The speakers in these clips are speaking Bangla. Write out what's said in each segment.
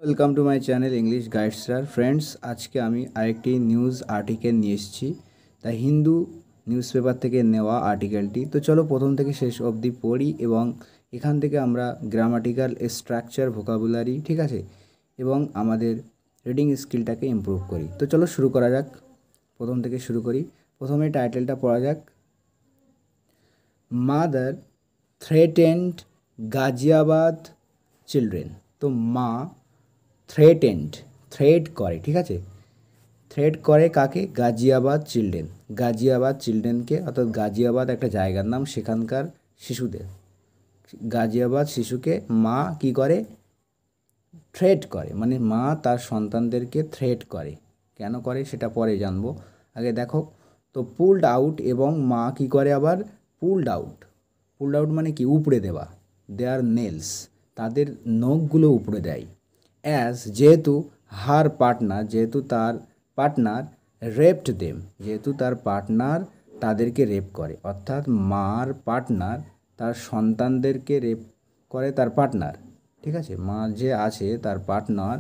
Welcome to my channel English guide sir. Friends, আজকে আমি আরেকটি নিউজ আর্টিকেল নিয়ে এসেছি। দ্য হিন্দু নিউজ পেপার থেকে নেওয়া আর্টিকেলটি। তো চলো প্রথম থেকে শেষ অবধি পড়ি এবং এখান থেকে আমরা গ্রামাটিক্যাল স্ট্রাকচার, ভোকাবুলারি, ঠিক আছে, এবং আমাদের রিডিং স্কিলটাকে ইমপ্রুভ করি। তো চলো শুরু করা যাক, প্রথম থেকে শুরু করি। প্রথমে টাইটেলটা পড়া যাক, মাদার থ্রেটেন্ড গাজিয়াবাদ চিলড্রেন। তো মা থ্রেট করে, ঠিক আছে, থ্রেট করে কাকে? গাজিয়াবাদ চিলড্রেন, গাজিয়াবাদ চিলড্রেনকে, অর্থাৎ গাজিয়াবাদ একটা জায়গার নাম, সেখানকার শিশুদের, গাজিয়াবাদ শিশুকে মা কি করে? থ্রেট করে, মানে মা তার সন্তানদেরকে থ্রেট করে। কেন করে সেটা পরে জানবো, আগে দেখো। তো পুলড আউট, এবং মা কি করে আবার? পুলড আউট মানে কি? উপড়ে দেওয়া, দেয়ার নেলস, তাদের নখগুলো উপড়ে দেয়। অ্যাজ, যেহেতু, হার পার্টনার, যেহেতু তার পার্টনার, রেপড দেম, যেহেতু তার পার্টনার তাদেরকে রেপ করে, অর্থাৎ মার পার্টনার তার সন্তানদেরকে রেপ করে, তার পার্টনার, ঠিক আছে, মা যে আছে তার পার্টনার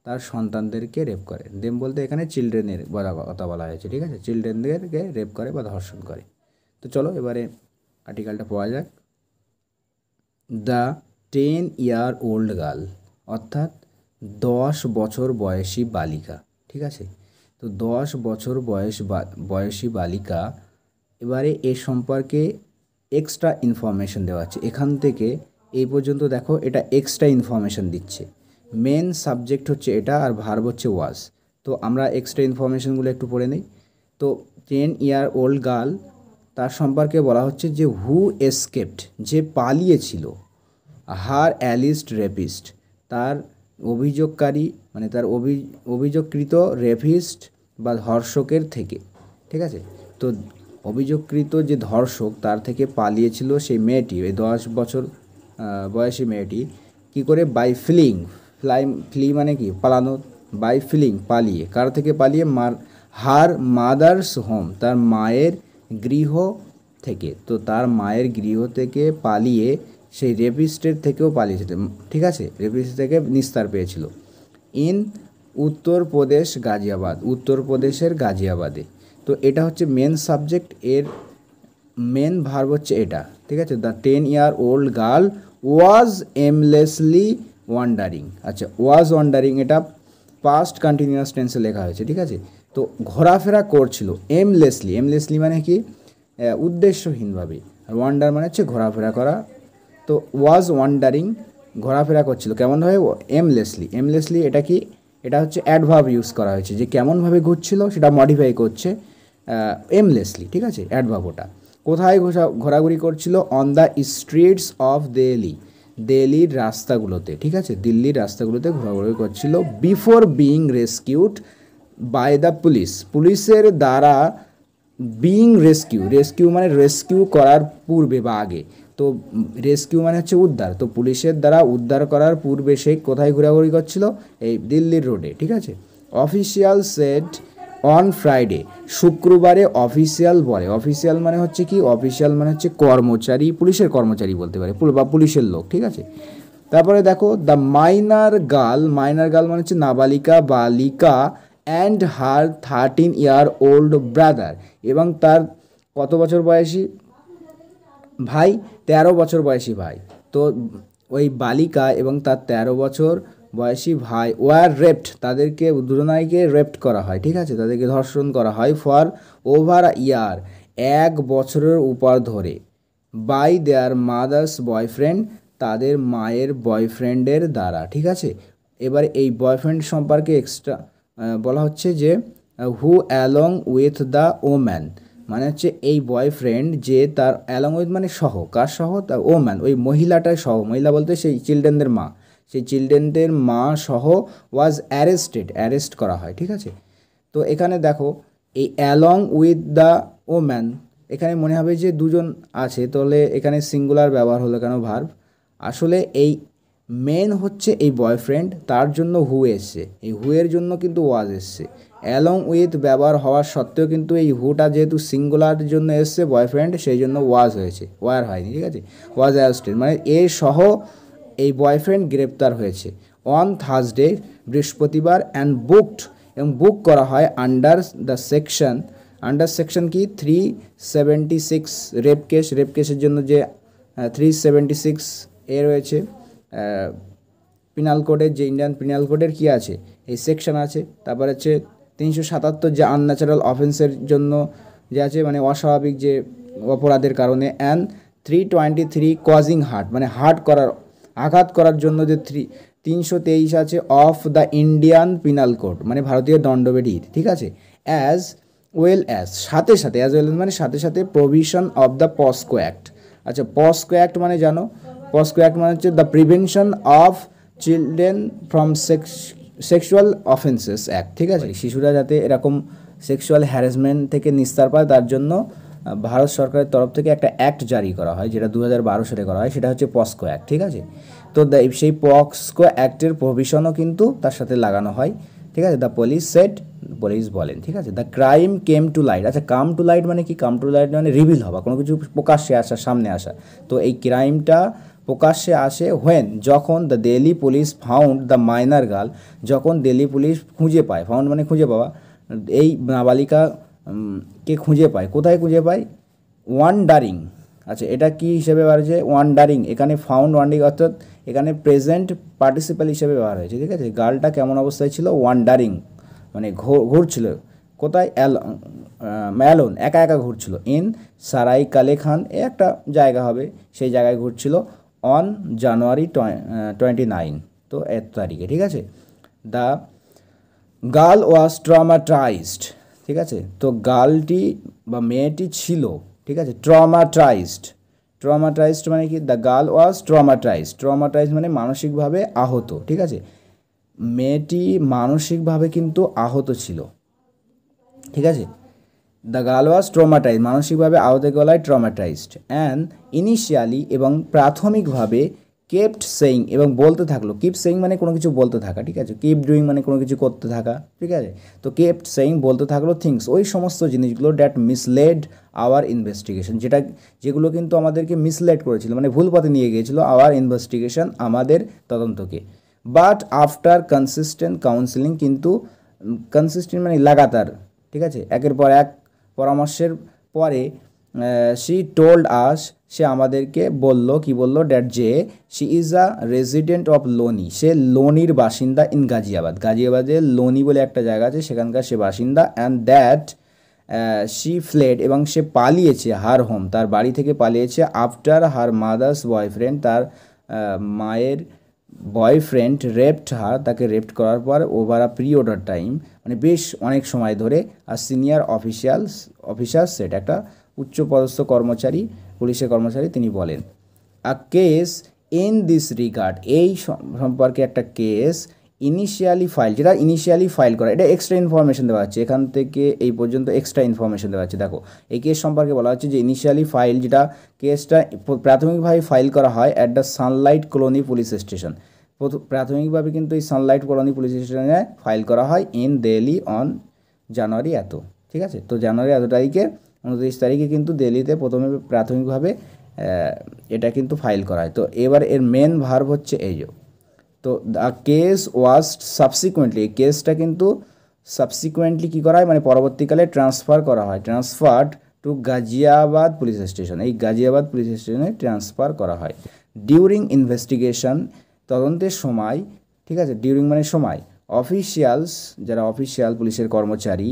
তার সন্তানদেরকে রেপ করে। দেম বলতে এখানে চিলড্রেনের কথা বলা হয়েছে, ঠিক আছে, চিলড্রেনদেরকে রেপ করে বা ধর্ষণ করে। তো চলো এবারে আর্টিকেলটা পাওয়া যাক। দ্য 10-year-old গার্ল, অর্থাৎ 10 বছর বয়সী বালিকা, ঠিক আছে। তো 10 বছর বয়সী বালিকা, এবারে এ সম্পর্কে এক্সট্রা ইনফরমেশন দেওয়া আছে। এখান থেকে এই পর্যন্ত দেখো, এটা এক্সট্রা ইনফরমেশন দিচ্ছে। মেন সাবজেক্ট হচ্ছে এটা, আর ভার্ব হচ্ছে ওয়াজ। তো আমরা এক্সট্রা ইনফরমেশনগুলো একটু পড়ে নিই। তো 10-year-old গার্ল, তার সম্পর্কে বলা হচ্ছে যে হু এসকেপড, যে পালিয়েছিল, হার অ্যালিস্ট রেপিস্ট, তার অভিযোগকারী, মানে তার অভিযোগকৃত রেপিস্ট বা ধর্ষকের থেকে, ঠিক আছে। তো অভিযোগকৃত যে ধর্ষক তার থেকে পালিয়েছিল সেই মেয়েটি, ওই 10 বছর বয়সী মেয়েটি, কি করে? বাই ফ্লি মানে কি? পালানো। বাই ফ্লিং, পালিয়ে। কার থেকে পালিয়ে? হার মাদার্স হোম, তার মায়ের গৃহ থেকে। তো তার মায়ের গৃহ থেকে পালিয়ে সেই রেপিস্টের থেকেও পালিয়েছিল, ঠিক আছে, রেপিস্ট থেকে নিস্তার পেয়েছিল। ইন উত্তরপ্রদেশ গাজিয়াবাদ, উত্তরপ্রদেশের গাজিয়াবাদে। তো এটা হচ্ছে মেন সাবজেক্ট, এর মেন ভার্ব হচ্ছে এটা, ঠিক আছে। The 10-year-old girl was aimlessly wandering. আচ্ছা, ওয়াজ ওয়ান্ডারিং এটা পাস্ট কন্টিনিউয়াস টেন্সে লেখা হয়েছে, ঠিক আছে। তো ঘোরাফেরা করছিল, এমলেসলি মানে কি? উদ্দেশ্যহীনভাবে। আর ওয়ান্ডার মানে হচ্ছে ঘোরাফেরা করা। তো ওয়াজ ওয়ান্ডারিং, ঘোরাফেরা করছিল কেমনভাবে? এমলেসলি এটা কি? এটা হচ্ছে অ্যাডভার্ব ইউজ করা হয়েছে, যে কেমনভাবে ঘুরছিল সেটা মডিফাই করছে এমলেসলি, ঠিক আছে, অ্যাডভার্ব ওটা। কোথায় ঘোরাঘুরি করছিল? অন দ্য স্ট্রিটস অফ দিল্লির রাস্তাগুলোতে, ঠিক আছে, দিল্লির রাস্তাগুলোতে ঘোরাঘুরি করছিল। Before being rescued by the পুলিশের দ্বারা। বিইং রেস্কিউ মানে রেস্কিউ করার পূর্বে বা আগে। তো রেস্কিউ মানে হচ্ছে উদ্ধার। তো পুলিশের দ্বারা উদ্ধার করার পূর্বে সে কোথায় ঘোরাঘুরি করছিল? এই দিল্লির রোডে, ঠিক আছে। অফিসিয়াল সেড অন ফ্রাইডে, শুক্রবারে অফিসিয়াল বলে। অফিসিয়াল মানে হচ্ছে কি? অফিসিয়াল মানে হচ্ছে কর্মচারী, পুলিশের কর্মচারী বলতে পারে, বা পুলিশের লোক, ঠিক আছে। তারপরে দেখো, দ্য মাইনার গার্ল মানে হচ্ছে নাবালিকা বালিকা, অ্যান্ড হার 13-year-old ব্রাদার, এবং তার কত বছর বয়সী ভাই? 13 বছর বয়সী ভাই। তো ওই বালিকা এবং তার 13 বছর বয়সী ভাই ওয়ার রেপড, তাদেরকে দুজনাইকে রেপড করা হয়, ঠিক আছে, তাদেরকে ধর্ষণ করা হয়। ফর ওভার ইয়ার, 1 বছরের উপর ধরে। বাই দেয়ার মাদার্স বয়ফ্রেন্ড, তাদের মায়ের বয়ফ্রেন্ডের দ্বারা, ঠিক আছে। এবার এই বয়ফ্রেন্ড সম্পর্কে এক্সট্রা বলা হচ্ছে যে হু অ্যালং উইথ দ্য ওম্যান, মানে হচ্ছে এই বয়ফ্রেন্ড যে তার, অ্যালং উইথ মানে সহ, কার সহ? তার ওম্যান, ওই মহিলাটার সহ, মহিলা বলতে সেই চিলড্রেনদের মা, সেই চিলড্রেনদের মা সহ ওয়াজ অ্যারেস্ট করা হয়, ঠিক আছে। তো এখানে দেখো, এই অ্যালং উইথ দ্য ওম্যান, এখানে মনে হবে যে দুজন আছে, তাহলে এখানে সিঙ্গুলার ব্যবহার হলো কেন ভার্ব? আসলে এই মেন হচ্ছে এই বয়ফ্রেন্ড, তার জন্য হু এসছে, এই হু এর জন্য কিন্তু ওয়াজ এসছে। অ্যালং উইথ ব্যবহার হওয়ার সত্ত্বেও কিন্তু এই হুটা যেহেতু সিঙ্গুলার জন্য এসছে বয়ফ্রেন্ড, সেই জন্য ওয়াজ হয়েছে, ওয়ার হয়নি, ঠিক আছে। ওয়াজ অ্যারেস্টেড মানে এ সহ এই বয়ফ্রেন্ড গ্রেপ্তার হয়েছে। অন থার্সডে বৃহস্পতিবার অ্যান্ড বুকড এবং বুক করা হয় আন্ডার সেকশন কি 376 রেপ কেসের জন্য যে 376 রয়েছে পিনাল কোডের, যে ইন্ডিয়ান পিনাল কোডের কি আছে এই সেকশন আছে। তারপর হচ্ছে 377 যে আনন্যাচারাল অফেন্সের জন্য যে আছে, মানে অস্বাভাবিক যে অপরাধের কারণে। অ্যান্ড 323 কজিং হার্ট, মানে আঘাত করার জন্য যে 323 আছে of the Indian penal code, মানে ভারতীয় দণ্ডবিধির, ঠিক আছে। অ্যাজ ওয়েল মানে সাথে সাথে provision of the POCSO act. আচ্ছা, পস্কো অ্যাক্ট মানে জানো, পস্কো অ্যাক্ট মানে হচ্ছে the prevention of children from sexual offences act, ঠিক আছে। শিশুরা যাতে এরকম সেক্সুয়াল হ্যারাসমেন্ট থেকে নিস্তার পায় তার জন্য ভারত সরকারের তরফ থেকে একটা অ্যাক্ট জারি করা হয়, যেটা 2012 সালে করা হয়, সেটা হচ্ছে পস্কো অ্যাক্ট, ঠিক আছে। তো সেই পস্কো অ্যাক্টের প্রভিশনও কিন্তু তার সাথে লাগানো হয়, ঠিক আছে। দ্য পুলিশ বলেন, ঠিক আছে। The crime came to light. আচ্ছা, কাম টু লাইট মানে কি? কাম টু লাইট মানে রিভিল হওয়া, কোনো কিছু প্রকাশ্যে আসা, সামনে আসা। তো এই ক্রাইমটা প্রকাশ্যে আসে যখন the Delhi police found the minor girl, যখন দিল্লি পুলিশ খুঁজে পায়, ফাউন্ড মানে খুঁজে পাওয়া, এই নাবালিকা কে খুঁজে পায়। কোথায় খুঁজে পায়? ওয়ান্ডারিং। আচ্ছা, এটা কি হিসেবে ব্যবহার হয়েছে? ওয়ান্ডারিং। এখানে ফাউন্ড ওয়ান্ডিং অর্থাৎ এখানে প্রেজেন্ট পার্টিসিপাল হিসেবে ব্যবহার হয়েছে, ঠিক আছে। গার্লটা কেমন অবস্থায় ছিল? ওয়ান্ডারিং, মানে ঘুরছিল। কোথায়? অ্যালোন, একা একা ঘুরছিল। ইন সারাই কালে খান, এ একটা জায়গা হবে, সেই জায়গায় ঘুরছিল। অন জানুয়ারি 29, তো 1 তারিখে, ঠিক আছে। দ্য গার্ল ওয়াজ ট্রমাটাইজড, ঠিক আছে। তো গার্লটি বা মেয়েটি ছিল, ঠিক আছে, ট্রমাটাইজড মানে কি? দ্য গার্ল ওয়াজ ট্রমাটাইজড মানে মানসিকভাবে আহত, ঠিক আছে। মেয়েটি মানসিকভাবে কিন্তু আহত ছিল, ঠিক আছে। দ্য গার্ল ওয়াজ ট্রমাটাইজড, মানসিকভাবে আহত গলায় ট্রমাটাইজড। অ্যান্ড ইনিশিয়ালি, এবং প্রাথমিকভাবে, কেপ্ট সেইং, এবং বলতে থাকলো। কিপ সেইং মানে কোনো কিছু বলতে থাকা, ঠিক আছে। কিপ ডুইং মানে কোনো কিছু করতে থাকা, ঠিক আছে। তো কেপ্ট সেইং বলতে থাকলো থিংস, ওই সমস্ত জিনিসগুলো দ্যাট মিসলেড আওয়ার ইনভেস্টিগেশন, যেগুলো কিন্তু আমাদেরকে মিসলেড করেছিল, মানে ভুল পথে নিয়ে গিয়েছিল আওয়ার ইনভেস্টিগেশন, আমাদের তদন্তকে। বাট আফটার কনসিস্টেন্ট কাউন্সিলিং, কিন্তু কনসিস্টেন্ট মানে লাগাতার, ঠিক আছে, একের পর এক পরামর্শের পরে, শি টোল্ড আস, সে আমাদেরকে বললো, কি বললো? ড্যাট যে she is a resident of Loni, সে লোনির বাসিন্দা। ইন গাজিয়াবাদে লোনি বলে একটা জায়গা আছে, সেখানকার সে বাসিন্দা। অ্যান্ড দ্যাট শি ফ্লেড, এবং সে পালিয়েছে, হার হোম, তার বাড়ি থেকে পালিয়েছে। আফটার হার মাদার্স বয়ফ্রেন্ড, তার মায়ের বয়ফ্রেন্ড রেপড হার, তাকে রেপ্ট করার পর over a period of time, মানে বেশ অনেক সময় ধরে। আর সিনিয়র অফিসার সেট, একটা উচ্চপদস্থ কর্মচারী, পুলিশের কর্মচারী, তিনি বলেন। A case in this regard, এই সম্পর্কে একটা কেস ইনিশিয়ালি ফাইল করা, এটা এক্সট্রা ইনফরমেশন দেওয়া হচ্ছে, এখান থেকে এই পর্যন্ত এক্সট্রা ইনফরমেশন দেওয়া হচ্ছে। দেখো, এই কেস সম্পর্কে বলা হচ্ছে যে ইনিশিয়ালি ফাইল, যেটা কেসটা প্রাথমিকভাবে ফাইল করা হয় at the Sunlight colony police station. প্রাথমিকভাবে কিন্তু এই সানলাইট কলোনি পুলিশ স্টেশনে ফাইল করা হয় ইন দিল্লি অন জানুয়ারি এত, ঠিক আছে। তো জানুয়ারি এত তারিখে, 29 তারিখে কিন্তু দিল্লিতে প্রথমে প্রাথমিকভাবে এটা কিন্তু ফাইল করা হয়। তো এবার এর মেন ভার্ব হচ্ছে এই যে। তো দ্য কেস ওয়াজ সাবসিকুয়েন্টলি, এই কেসটা কিন্তু সাবসিকুয়েন্টলি কী করা হয়, মানে পরবর্তীকালে transferred to Ghaziabad police station, এই গাজিয়াবাদ পুলিশ স্টেশনে ট্রান্সফার করা হয়। ডিউরিং ইনভেস্টিগেশন, তদন্তের সময়, ঠিক আছে, ডিউরিং মানে সময়, অফিসিয়ালস, যারা অফিসিয়াল পুলিশের কর্মচারী,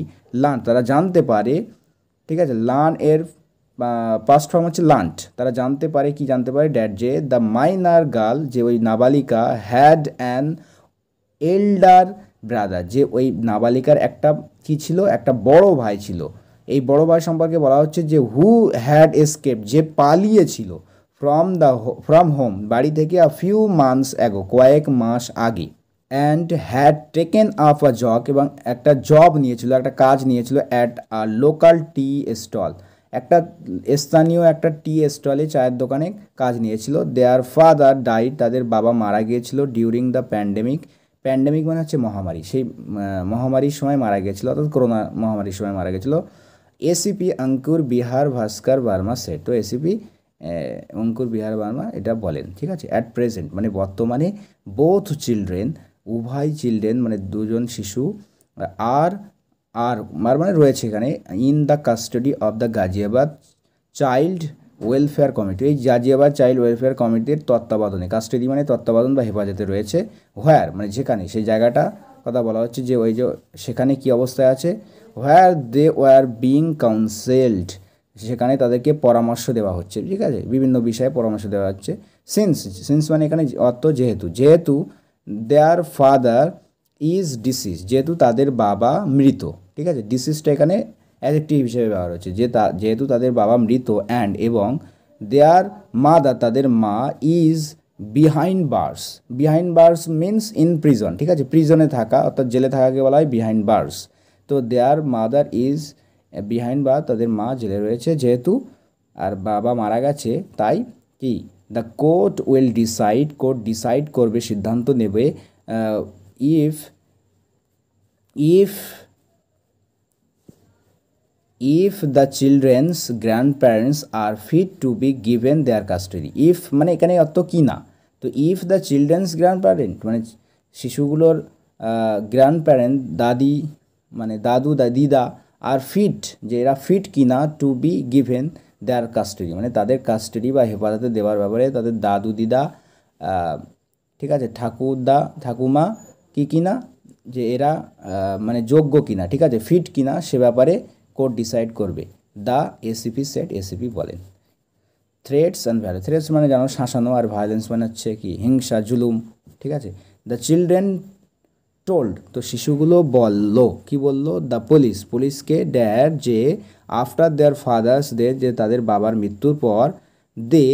তারা জানতে পারে, ঠিক আছে, এর পাস্ট ফর্ম হচ্ছে লান্ট, তারা জানতে পারে, কি জানতে পারে? ড্যাট যে দ্য মাইনার গার্ল, যে ওই নাবালিকা, হ্যাড অ্যান এল্ডার ব্রাদার, যে ওই নাবালিকার একটা কি ছিল? একটা বড় ভাই ছিল। এই বড় ভাই সম্পর্কে বলা হচ্ছে যে হু হ্যাড এসকেপ, যে পালিয়েছিল ফ্রম হোম, বাড়ি থেকে, আ ফিউ মান্থস অ্যাগো, কয়েক মাস আগে। And had taken up a job, এবং একটা জব নিয়েছিল, একটা কাজ নিয়েছিল। At a local tea stall, একটা স্থানীয় একটা টি স্টলে, চায়ের দোকানে কাজ নিয়েছিল। দেয়ার ফাদার ডাইড, তাদের বাবা মারা গিয়েছিল। ডিউরিং দ্য প্যান্ডেমিক মানে হচ্ছে মহামারী, সেই মহামারীর সময় মারা গিয়েছিল, অর্থাৎ করোনা মহামারীর সময় মারা গেছিলো। এসিপি অঙ্কুর বিহার ভাস্কর বার্মা সেট, তো এসিপি অঙ্কুর বিহার বার্মা এটা বলেন, ঠিক আছে। অ্যাট প্রেজেন্ট মানে বর্তমানে বোথ চিলড্রেন উভয় চিলড্রেন মানে দুজন শিশু আর আর মানে রয়েছে এখানে in the custody of the Ghaziabad child welfare committee. এই গাজিয়াবাদ চাইল্ড ওয়েলফেয়ার কমিটির তত্ত্বাবধানে, কাস্টাডি মানে তত্ত্বাবধান বা হেফাজতে রয়েছে। হোয়ার মানে যেখানে, সেই জায়গাটা কথা বলা হচ্ছে যে ওই যে সেখানে কি অবস্থায় আছে, হোয়ার দে ওয়ার বিং কাউন্সেলড, সেখানে তাদেরকে পরামর্শ দেওয়া হচ্ছে, ঠিক আছে, বিভিন্ন বিষয়ে পরামর্শ দেওয়া হচ্ছে। সিন্স মানে এখানে অর্থ যেহেতু দেয়ার ফাদার ইজ ডিসিজ, যেহেতু তাদের বাবা মৃত, ঠিক আছে। ডিসিজটা এখানে অ্যাডজেক্টিভ হিসেবে ব্যবহার হচ্ছে, যেহেতু তাদের বাবা মৃত, অ্যান্ড এবং দেয়ার মাদার তাদের মা is behind bars means in prison, ঠিক আছে, প্রিজনে থাকা অর্থাৎ জেলে থাকাকে বলা হয় বিহাইন্ড বার্স। তো দেয়ার মাদার ইজ বিহাইন্ড বার, তাদের মা জেলে রয়েছে যেহেতু, আর বাবা মারা গেছে, তাই কি দ্য কোর্ট ডিসাইড করবে, সিদ্ধান্ত নেবে if the children's grandparents are fit to be given their custody. If মানে এখানে অর্থ কি না, তো ইফ দ্য চিলড্রেন্স গ্র্যান্ডপ্যারেন্ট মানে শিশুগুলোর গ্র্যান্ডপ্যারেন্ট দাদি মানে দাদু দিদা, আর ফিট যে এরা ফিট কিনা to be given their custody মানে তাদের কাস্টাডি বা হেফাজতে দেওয়ার ব্যাপারে তাদের দাদু দিদা, ঠিক আছে, ঠাকুমা কি কিনা, যে এরা মানে যোগ্য কিনা, ঠিক আছে, ফিট কিনা, সে ব্যাপারে কোর্ট ডিসাইড করবে। দ্য এসিপি সেট, এসিপি বলেন। থ্রেটস অ্যান্ড ভ্যালু, থ্রেটস মানে জানো শাসানো, আর ভায়োলেন্স মানে হচ্ছে কি হিংসা জুলুম, ঠিক আছে। দ্য চিলড্রেন টোল্ড, তো শিশুগুলো বললো, কি বললো, দ্য পুলিশকে ড্যাড যে আফটার দেয়ার ফাদার্স যে তাদের বাবার মৃত্যুর পর দে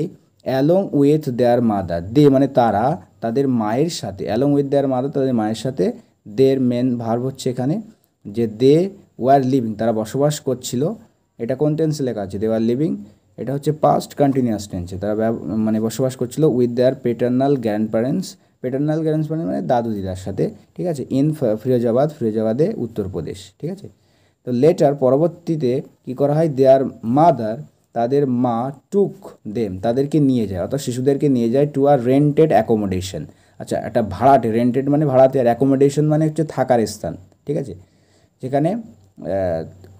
অ্যালং উইথ দেয়ার মাদার, দে মানে তারা তাদের মায়ের সাথে, অ্যালং উইথ দেয়ার মাদার তাদের মায়ের সাথে, দের মেন ভার্ব হচ্ছে এখানে যে দে ওয়ার লিভিং তারা বসবাস করছিল, এটা কোন টেন্সে লেখা আছে, দে ওয়ার লিভিং, এটা হচ্ছে পাস্ট কন্টিনিউয়াস টেন্সে, তারা মানে বসবাস করছিল উইথ দেয়ার পেটার্নাল গ্র্যান্ডপ্যারেন্টস মানে দাদু দিদার সাথে, ঠিক আছে, ইন ফিরোজাবাদে উত্তরপ্রদেশ, ঠিক আছে। তো লেটার পরবর্তীতে কি করা হয়, দেয়ার মাদার তাদের মা টুক দেম তাদেরকে নিয়ে যায়, অর্থাৎ শিশুদেরকে নিয়ে যায় টু আর রেন্টেড অ্যাকোমোডেশন, আচ্ছা একটা ভাড়াটে, রেন্টেড মানে ভাড়াতে, আর অ্যাকোমোডেশন মানে হচ্ছে থাকার স্থান, ঠিক আছে, যেখানে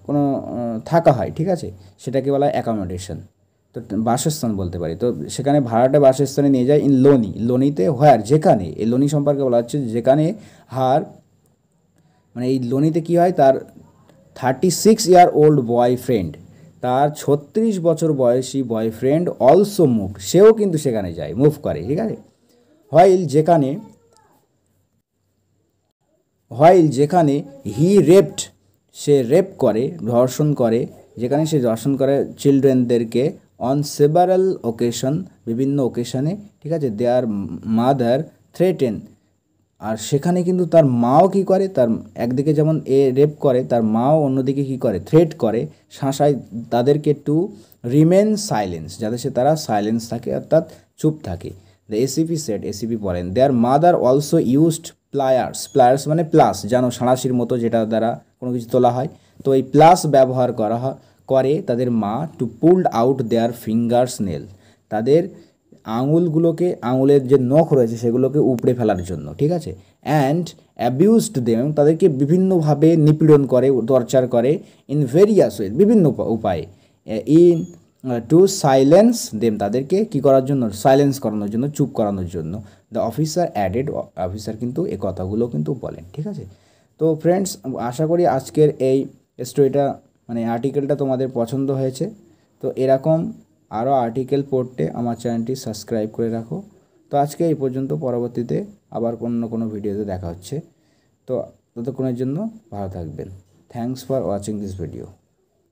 কোনো থাকা হয়, ঠিক আছে, সেটাকে বলা হয় অ্যাকোমোডেশন, তো বাসস্থান বলতে পারি। তো সেখানে ভাড়াটে বাসস্থানে নিয়ে যায় ইন লোনিতে হোয়ার যেখানে, এই লোনি সম্পর্কে বলা হচ্ছে যেখানে হার মানে এই লোনিতে কী হয়, তার 36 ইয়ার ওল্ড বয়ফ্রেন্ড, তার 36 বছর বয়সী বয়ফ্রেন্ড অলসো মুভ, সেও কিন্তু সেখানে যায়, মুভ করে, ঠিক আছে। হোয়াইল যেখানে হি রেপড সে রেপ করে, ধর্ষণ করে, যেখানে সে ধর্ষণ করে চিলড্রেনদেরকে অন সেভারাল ওকেশন বিভিন্ন ওকেশনে, ঠিক আছে, দেয়ার মাদার থ্রেটেন, আর সেখানে কিন্তু তার মাও কি করে, তার একদিকে যেমন রেপ করে, তার মাও অন্যদিকে কি করে, থ্রেট করে, শাসায় তাদেরকে টু রিমেন সাইলেন্স, যাতে তারা সাইলেন্স থাকে অর্থাৎ চুপ থাকে। দ্য এসিপি সেট, এসিপি বলেন, দেয়ার মাদার অলসো ইউজড প্লায়ার্স মানে প্লাস, জানো সাঁড়াশির মতো যেটা দ্বারা কোনো কিছু তোলা হয়, তো এই প্লাস ব্যবহার করে তাদের মা to pulled out their fingers nail, তাদের আঙুলের যে নখ রয়েছে সেগুলোকে উপড়ে ফেলার জন্য, ঠিক আছে। অ্যান্ড অ্যাবিউজড দেম, তাদেরকে বিভিন্নভাবে নিপীড়ন করে, টর্চার করে, ইন ভেরিয়াস ওয়ে বিভিন্ন উপায়ে, ইন টু সাইলেন্স দেম তাদেরকে কী করার জন্য, সাইলেন্স করানোর জন্য, চুপ করানোর জন্য। দ্য অফিসার অ্যাডেড, অফিসার কিন্তু এই কথাগুলো কিন্তু বলেন, ঠিক আছে। তো ফ্রেন্ডস, আশা করি আজকের এই স্টোরিটা মানে আর্টিকেলটা তোমাদের পছন্দ হয়েছে। তো এরকম আরও আর্টিকেল পড়তে আমার চ্যানেলটি সাবস্ক্রাইব করে রাখো। তো আজকে এই পর্যন্ত, পরবর্তীতে আবার কোনো ভিডিওতে দেখা হচ্ছে। তো ততক্ষণের জন্য ভালো থাকবেন। Thanks for watching this video.